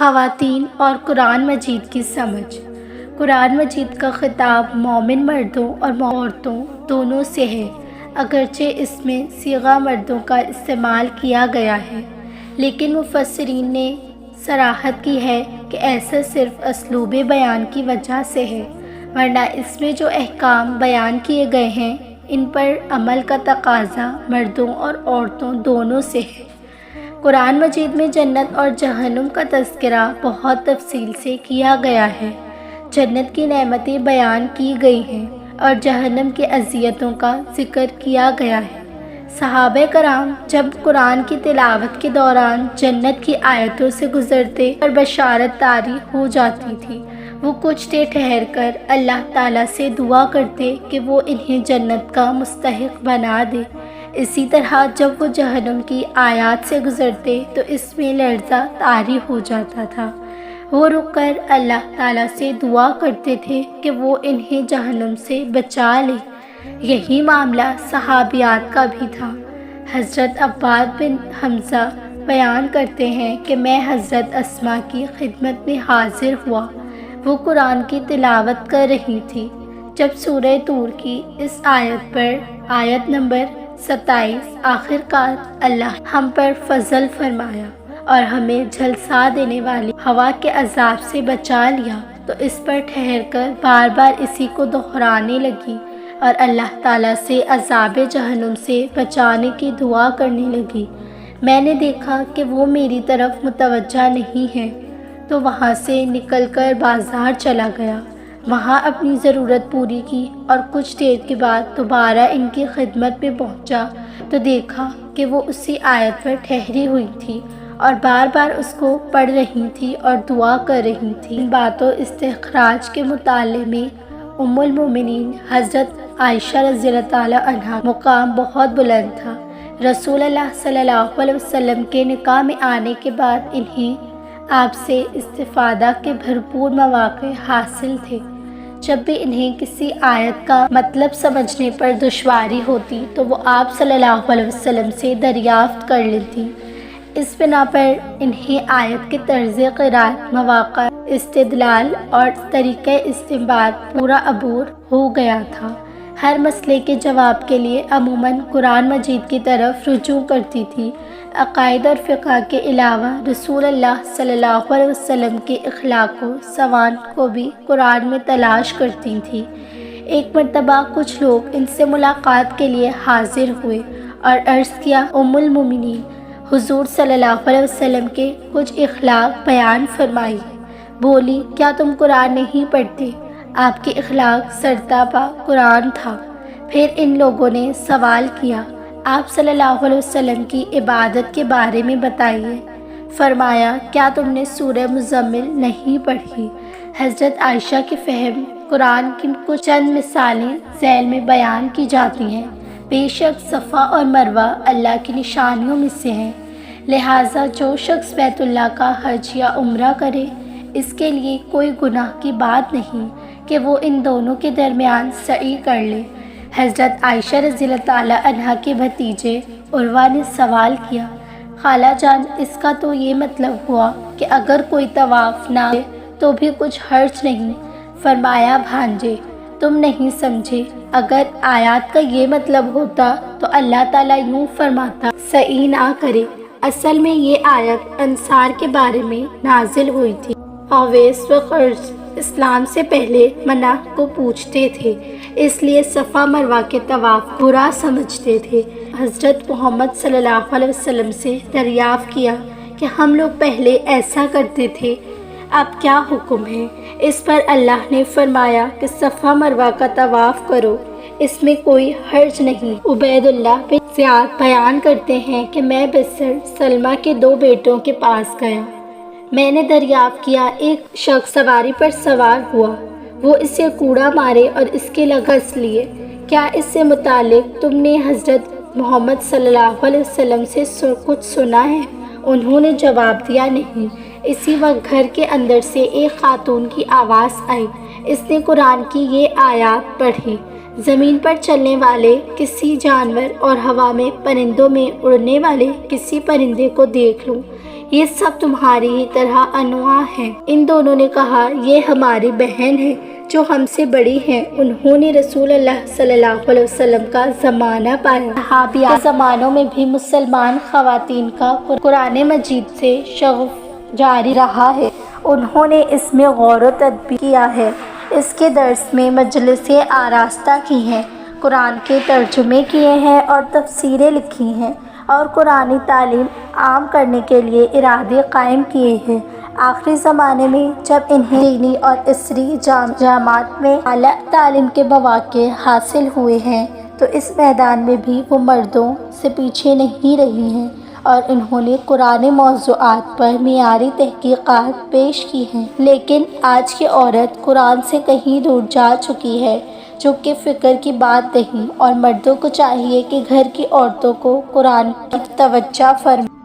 خواتین اور قرآن مجید کی سمجھ۔ قرآن مجید کا خطاب مومن مردوں اور عورتوں دونوں سے ہے، اگرچہ اس میں صیغہ مردوں کا استعمال کیا گیا ہے، لیکن مفسرین نے صراحت کی ہے کہ ایسا صرف اسلوب بیان کی وجہ سے ہے، ورنہ اس میں جو احکام بیان کیے گئے ہیں ان پر عمل کا تقاضا مردوں اور عورتوں دونوں سے ہے۔ قرآن مجید میں جنت اور جہنم کا تذکرہ بہت تفصیل سے کیا گیا ہے۔ جنت کی نعمتیں بیان کی گئی ہیں اور جہنم کی اذیتوں کا ذکر کیا گیا ہے۔ صحابہ کرام جب قرآن کی تلاوت کے دوران جنت کی آیتوں سے گزرتے اور بشارت طاری ہو جاتی تھی، وہ کچھ دیر ٹھہر کر اللہ تعالیٰ سے دعا کرتے کہ وہ انہیں جنت کا مستحق بنا دے۔ اسی طرح جب وہ جہنم کی آیات سے گزرتے تو اس میں لرزہ طاری ہو جاتا تھا، وہ رک کر اللہ تعالیٰ سے دعا کرتے تھے کہ وہ انہیں جہنم سے بچا لے۔ یہی معاملہ صحابیات کا بھی تھا۔ حضرت عباد بن حمزہ بیان کرتے ہیں کہ میں حضرت اسماء کی خدمت میں حاضر ہوا، وہ قرآن کی تلاوت کر رہی تھی، جب سورہ طور کی اس آیت پر آیت نمبر 27 آخرکار اللہ ہم پر فضل فرمایا اور ہمیں جھلسا دینے والی ہوا کے عذاب سے بچا لیا، تو اس پر ٹھہر کر بار بار اسی کو دہرانے لگی اور اللہ تعالیٰ سے عذاب جہنم سے بچانے کی دعا کرنے لگی۔ میں نے دیکھا کہ وہ میری طرف متوجہ نہیں ہے، تو وہاں سے نکل کر بازار چلا گیا، وہاں اپنی ضرورت پوری کی اور کچھ دیر کے بعد دوبارہ ان کی خدمت میں پہنچا تو دیکھا کہ وہ اسی آیت پر ٹھہری ہوئی تھی اور بار بار اس کو پڑھ رہی تھی اور دعا کر رہی تھی۔ ان باتوں استخراج کے مطالعے میں ام المومنین حضرت عائشہ رضی اللہ تعالی عنہا مقام بہت بلند تھا۔ رسول اللہ صلی اللہ علیہ وسلم کے نکاح میں آنے کے بعد انہیں آپ سے استفادہ کے بھرپور مواقع حاصل تھے۔ جب بھی انہیں کسی آیت کا مطلب سمجھنے پر دشواری ہوتی تو وہ آپ صلی اللہ علیہ وسلم سے دریافت کر لیتی۔ اس بنا پر انہیں آیت کے طرز قرات، مواقع استدلال اور طریقہ استنباط پورا عبور ہو گیا تھا۔ ہر مسئلے کے جواب کے لیے عموماً قرآن مجید کی طرف رجوع کرتی تھی۔ عقائد اور فقہ کے علاوہ رسول اللہ صلی اللہ علیہ وسلم کے اخلاق و سوانح کو بھی قرآن میں تلاش کرتی تھی۔ ایک مرتبہ کچھ لوگ ان سے ملاقات کے لیے حاضر ہوئے اور عرض کیا، ام المومنین، حضور صلی اللہ علیہ وسلم کے کچھ اخلاق بیان فرمائی۔ بولی، کیا تم قرآن نہیں پڑھتے؟ آپ کے اخلاق سرتاپا قرآن تھا۔ پھر ان لوگوں نے سوال کیا، آپ صلی اللہ علیہ وسلم کی عبادت کے بارے میں بتائیے۔ فرمایا، کیا تم نے سورہ مزمل نہیں پڑھی؟ حضرت عائشہ کے فہم قرآن کی کچھ چند مثالیں ذیل میں بیان کی جاتی ہیں۔ بے شک صفا اور مروہ اللہ کی نشانیوں میں سے ہیں، لہٰذا جو شخص بیت اللہ کا حج یا عمرہ کرے اس کے لیے کوئی گناہ کی بات نہیں کہ وہ ان دونوں کے درمیان سعی کر لے۔ حضرت عائشہ رضی اللہ تعالی عنہا کے بھتیجے عروہ نے سوال کیا، خالہ جان، اس کا تو یہ مطلب ہوا کہ اگر کوئی طواف نہ کرے تو بھی کچھ حرج نہیں۔ فرمایا، بھانجے، تم نہیں سمجھے، اگر آیات کا یہ مطلب ہوتا تو اللہ تعالیٰ یوں فرماتا، سعی نہ کرے۔ اصل میں یہ آیت انصار کے بارے میں نازل ہوئی تھی۔ اویس و خرج اسلام سے پہلے منع کو پوچھتے تھے، اس لیے صفا مروہ کے طواف برا سمجھتے تھے۔ حضرت محمد صلی اللہ علیہ وسلم سے دریافت کیا کہ ہم لوگ پہلے ایسا کرتے تھے، اب کیا حکم ہے؟ اس پر اللہ نے فرمایا کہ صفا مروہ کا طواف کرو، اس میں کوئی حرج نہیں۔ عبید اللہ بن زیاد بیان کرتے ہیں کہ میں بصر سلمہ کے 2 بیٹوں کے پاس گیا، میں نے دریافت کیا ایک شخص سواری پر سوار ہوا، وہ اسے کوڑا مارے اور اس کے لغز لیے، کیا اس سے متعلق تم نے حضرت محمد صلی اللہ علیہ وسلم سے کچھ سنا ہے؟ انہوں نے جواب دیا، نہیں۔ اسی وقت گھر کے اندر سے ایک خاتون کی آواز آئی، اس نے قرآن کی یہ آیات پڑھی، زمین پر چلنے والے کسی جانور اور ہوا میں پرندوں میں اڑنے والے کسی پرندے کو دیکھ لوں یہ سب تمہاری ہی طرح انواع ہیں۔ ان دونوں نے کہا یہ ہماری بہن ہے جو ہم سے بڑی ہیں۔ انہوں نے رسول اللہ صلی اللہ علیہ وسلم کا زمانہ پایا۔ صحابیات کے زمانوں میں بھی مسلمان خواتین کا قرآن مجید سے شغف جاری رہا ہے۔ انہوں نے اس میں غور و تدبر کیا ہے، اس کے درس میں مجلسیں آراستہ کی ہیں، قرآن کے ترجمے کیے ہیں اور تفسیریں لکھی ہیں، اور قرآنی تعلیم عام کرنے کے لیے ادارے قائم کیے ہیں۔ آخری زمانے میں جب انہیں دینی اور عصری جامعات میں اعلیٰ تعلیم کے مواقع حاصل ہوئے ہیں تو اس میدان میں بھی وہ مردوں سے پیچھے نہیں رہی ہیں، اور انہوں نے قرآن موضوعات پر معیاری تحقیقات پیش کی ہیں۔ لیکن آج کی عورت قرآن سے کہیں دور جا چکی ہے، جو کہ فکر کی بات نہیں، اور مردوں کو چاہیے کہ گھر کی عورتوں کو قرآن کی توجہ فرمائیں۔